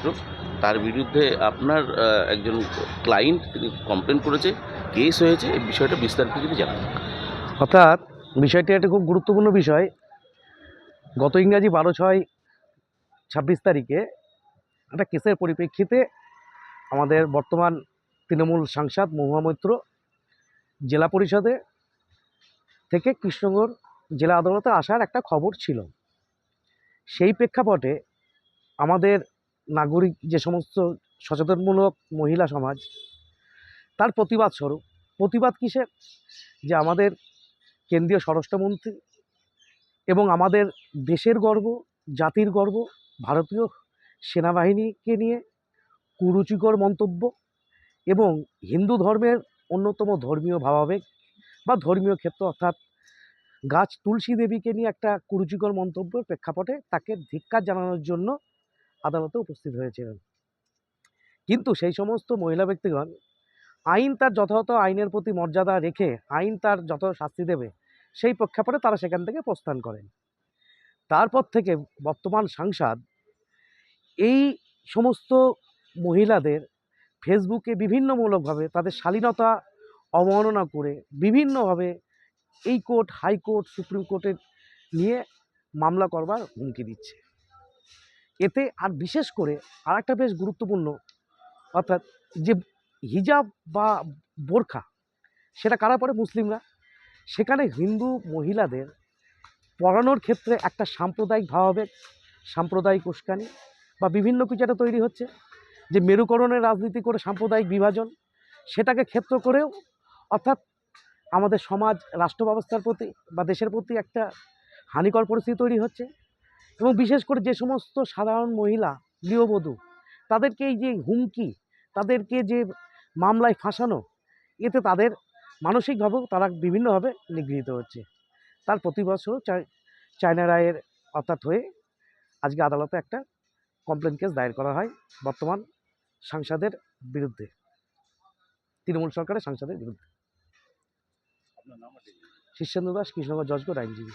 ছাত্র, তার বিরুদ্ধে আপনার একজন ক্লায়েন্ট তিনি কমপ্লেন করেছে, কেস হয়েছে। এই বিষয়টা বিস্তারিত যদি জানান। অর্থাৎ বিষয়টি একটা খুব গুরুত্বপূর্ণ বিষয়। গত ইংরাজি 12/6/26 তারিখে একটা কেসের পরিপ্রেক্ষিতে আমাদের বর্তমান তৃণমূল সাংসদ মহুয়া মৈত্র জেলা পরিষদে থেকে কৃষ্ণনগর জেলা আদালতে আসার একটা খবর ছিল। সেই প্রেক্ষাপটে আমাদের নাগরিক যে সমস্ত সচেতনমূলক মহিলা সমাজ, তার প্রতিবাদ স্বরূপ, প্রতিবাদ কিসের, যে আমাদের কেন্দ্রীয় স্বরাষ্ট্রমন্ত্রী এবং আমাদের দেশের গর্ব, জাতির গর্ব ভারতীয় সেনাবাহিনীকে নিয়ে কুরুচিকর মন্তব্য এবং হিন্দু ধর্মের অন্যতম ধর্মীয় ভাবাবেগ বা ধর্মীয় ক্ষেত্র অর্থাৎ গাছ তুলসী দেবীকে নিয়ে একটা কুরুচিকর মন্তব্যের প্রেক্ষাপটে তাকে ধিক্কার জানানোর জন্য আদালতে উপস্থিত হয়েছিলেন। কিন্তু সেই সমস্ত মহিলা ব্যক্তিগণ আইন তার যথাযথ আইনের প্রতি মর্যাদা রেখে আইন তার যত শাস্তি দেবে সেই প্রেক্ষাপটে তারা সেখান থেকে প্রস্থান করেন। তারপর থেকে বর্তমান সাংসদ এই সমস্ত মহিলাদের ফেসবুকে বিভিন্নমূলকভাবে তাদের শালীনতা অবমাননা করে বিভিন্নভাবে এই কোর্ট, হাইকোর্ট, সুপ্রিম কোর্টের নিয়ে মামলা করবার হুমকি দিচ্ছে। এতে আর বিশেষ করে আর একটা বেশ গুরুত্বপূর্ণ, অর্থাৎ যে হিজাব বা বোরখা, সেটা কারা পরে? মুসলিমরা। সেখানে হিন্দু মহিলাদের পড়ানোর ক্ষেত্রে একটা সাম্প্রদায়িক ভাবাবেগ, সাম্প্রদায়িক উস্কানি বা বিভিন্ন কিছু একটা তৈরি হচ্ছে, যে মেরুকরণের রাজনীতি করে সাম্প্রদায়িক বিভাজন, সেটাকে ক্ষেত্র করেও অর্থাৎ আমাদের সমাজ রাষ্ট্র ব্যবস্থার প্রতি বা দেশের প্রতি একটা হানিকর পরিস্থিতি তৈরি হচ্ছে। এবং বিশেষ করে যে সমস্ত সাধারণ মহিলা গৃহবধূ, তাদেরকে এই যে হুমকি, তাদেরকে যে মামলায় ফাঁসানো, এতে তাদের মানসিকভাবেও তারা বিভিন্নভাবে নিগৃহীত হচ্ছে। তার প্রতি বছর চায়না রায়ের অর্থাৎ হয়ে আজকে আদালতে একটা কমপ্লেন কেস দায়ের করা হয় বর্তমান সাংসদের বিরুদ্ধে, তৃণমূল সরকারের সাংসদের বিরুদ্ধে। শীর্ষেন্দু দাস, কৃষ্ণনগর জজ কোর্ট আইনজীবী।